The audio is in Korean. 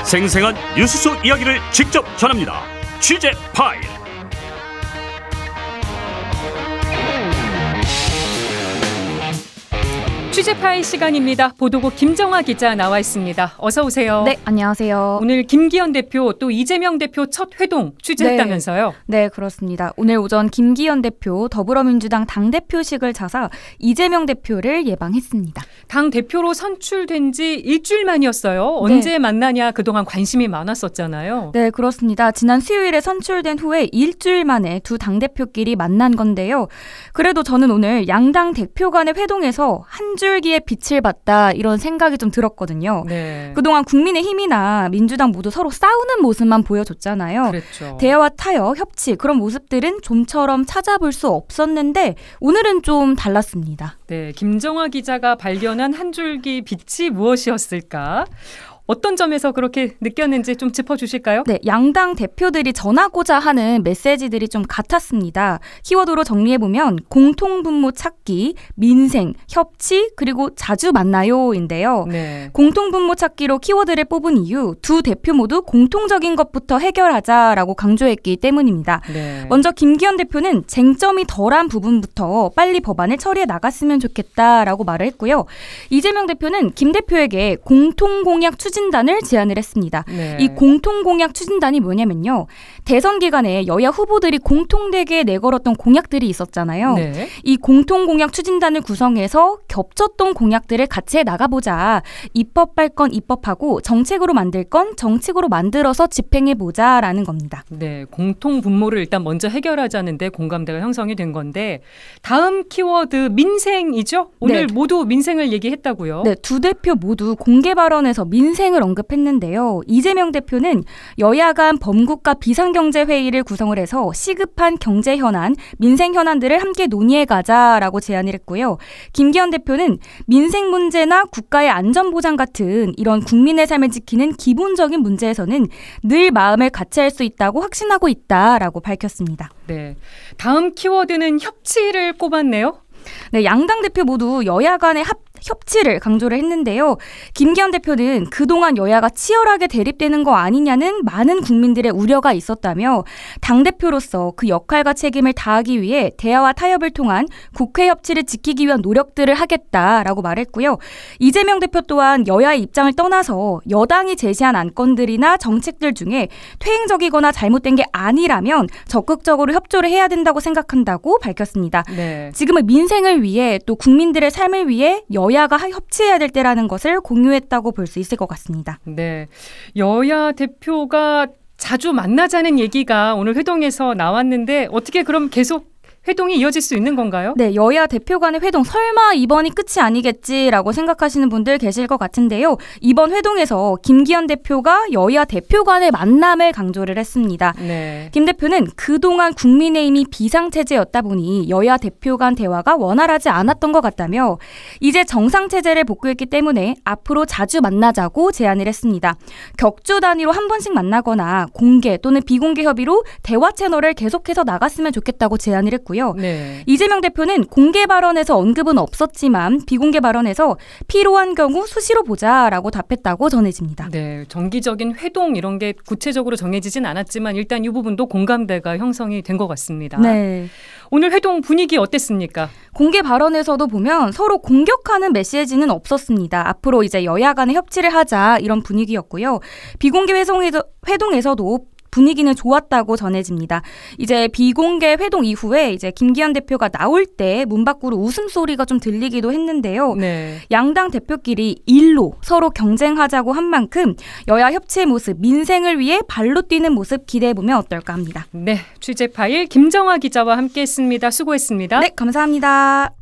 생생한 뉴스 속 이야기를 직접 전합니다. 취재 파일. 취재 파일 시간입니다. 보도국 김정화 기자 나와 있습니다. 어서 오세요. 네, 안녕하세요. 오늘 김기현 대표 또 이재명 대표 첫 회동 취재했다면서요? 네, 그렇습니다. 오늘 오전 김기현 대표 더불어민주당 당대표식을 차서 이재명 대표를 예방했습니다. 당대표로 선출된 지 일주일 만이었어요. 언제 만나냐 그동안 관심이 많았었잖아요. 네, 그렇습니다. 지난 수요일에 선출된 후에 일주일 만에 두 당대표끼리 만난 건데요. 그래도 저는 오늘 양당 대표 간의 회동에서 한 줄기의 빛을 봤다 이런 생각이 좀 들었거든요. 네. 그동안 국민의힘이나 민주당 모두 서로 싸우는 모습만 보여줬잖아요. 그렇죠. 대화와 타협, 협치 그런 모습들은 좀처럼 찾아볼 수 없었는데 오늘은 좀 달랐습니다. 네, 김정화 기자가 발견한 한 줄기 빛이 무엇이었을까? 어떤 점에서 그렇게 느꼈는지 좀 짚어주실까요? 네, 양당 대표들이 전하고자 하는 메시지들이 좀 같았습니다. 키워드로 정리해보면 공통분모 찾기, 민생, 협치, 그리고 자주 만나요인데요. 네. 공통분모 찾기로 키워드를 뽑은 이유 두 대표 모두 공통적인 것부터 해결하자라고 강조했기 때문입니다. 네. 먼저 김기현 대표는 쟁점이 덜한 부분부터 빨리 법안을 처리해 나갔으면 좋겠다라고 말을 했고요. 이재명 대표는 김 대표에게 공통공약 추진단을 제안을 했습니다. 네. 이 공통공약 추진단이 뭐냐면요. 대선 기간에 여야 후보들이 공통되게 내걸었던 공약들이 있었잖아요. 네. 이 공통공약 추진단을 구성해서 겹쳤던 공약들을 같이 해나가보자. 입법할 건 입법하고 정책으로 만들 건 정책으로 만들어서 집행해보자라는 겁니다. 네, 공통분모를 일단 먼저 해결하자는데 공감대가 형성이 된 건데 다음 키워드 민생이죠? 오늘 네. 모두 민생을 얘기했다고요? 네, 두 대표 모두 공개 발언에서 민생을 언급했는데요. 이재명 대표는 여야 간 범국가 비상경제회의를 구성을 해서 시급한 경제 현안, 민생 현안들을 함께 논의해가자라고 제안을 했고요. 김기현 대표는 민생 문제나 국가의 안전보장 같은 이런 국민의 삶을 지키는 기본적인 문제에서는 늘 마음을 같이 할 수 있다고 확신하고 있다라고 밝혔습니다. 네, 다음 키워드는 협치를 꼽았네요. 네, 양당 대표 모두 여야 간의 협치를 강조를 했는데요. 김기현 대표는 그동안 여야가 치열하게 대립되는 거 아니냐는 많은 국민들의 우려가 있었다며 당대표로서 그 역할과 책임을 다하기 위해 대화와 타협을 통한 국회 협치를 지키기 위한 노력들을 하겠다라고 말했고요. 이재명 대표 또한 여야의 입장을 떠나서 여당이 제시한 안건들이나 정책들 중에 퇴행적이거나 잘못된 게 아니라면 적극적으로 협조를 해야 된다고 생각한다고 밝혔습니다. 네. 지금은 민생을 위해 또 국민들의 삶을 위해 여야가 협치해야 될 때라는 것을 공유했다고 볼 수 있을 것 같습니다. 네, 여야 대표가 자주 만나자는 얘기가 오늘 회동에서 나왔는데 어떻게 그럼 계속 회동이 이어질 수 있는 건가요? 네, 여야 대표 간의 회동 설마 이번이 끝이 아니겠지라고 생각하시는 분들 계실 것 같은데요. 이번 회동에서 김기현 대표가 여야 대표 간의 만남을 강조를 했습니다. 네. 김 대표는 그동안 국민의힘이 비상체제였다 보니 여야 대표 간 대화가 원활하지 않았던 것 같다며 이제 정상체제를 복구했기 때문에 앞으로 자주 만나자고 제안을 했습니다. 격주 단위로 한 번씩 만나거나 공개 또는 비공개 협의로 대화 채널을 계속해서 나갔으면 좋겠다고 제안을 했고요. 네. 이재명 대표는 공개 발언에서 언급은 없었지만 비공개 발언에서 필요한 경우 수시로 보자라고 답했다고 전해집니다. 네, 정기적인 회동 이런 게 구체적으로 정해지진 않았지만 일단 이 부분도 공감대가 형성이 된 것 같습니다. 네. 오늘 회동 분위기 어땠습니까? 공개 발언에서도 보면 서로 공격하는 메시지는 없었습니다. 앞으로 이제 여야 간의 협치를 하자 이런 분위기였고요. 비공개 회동에서도 분위기는 좋았다고 전해집니다. 이제 비공개 회동 이후에 이제 김기현 대표가 나올 때 문 밖으로 웃음소리가 좀 들리기도 했는데요. 네. 양당 대표끼리 일로 서로 경쟁하자고 한 만큼 여야 협치의 모습, 민생을 위해 발로 뛰는 모습 기대해보면 어떨까 합니다. 네, 취재 파일 김정화 기자와 함께했습니다. 수고했습니다. 네, 감사합니다.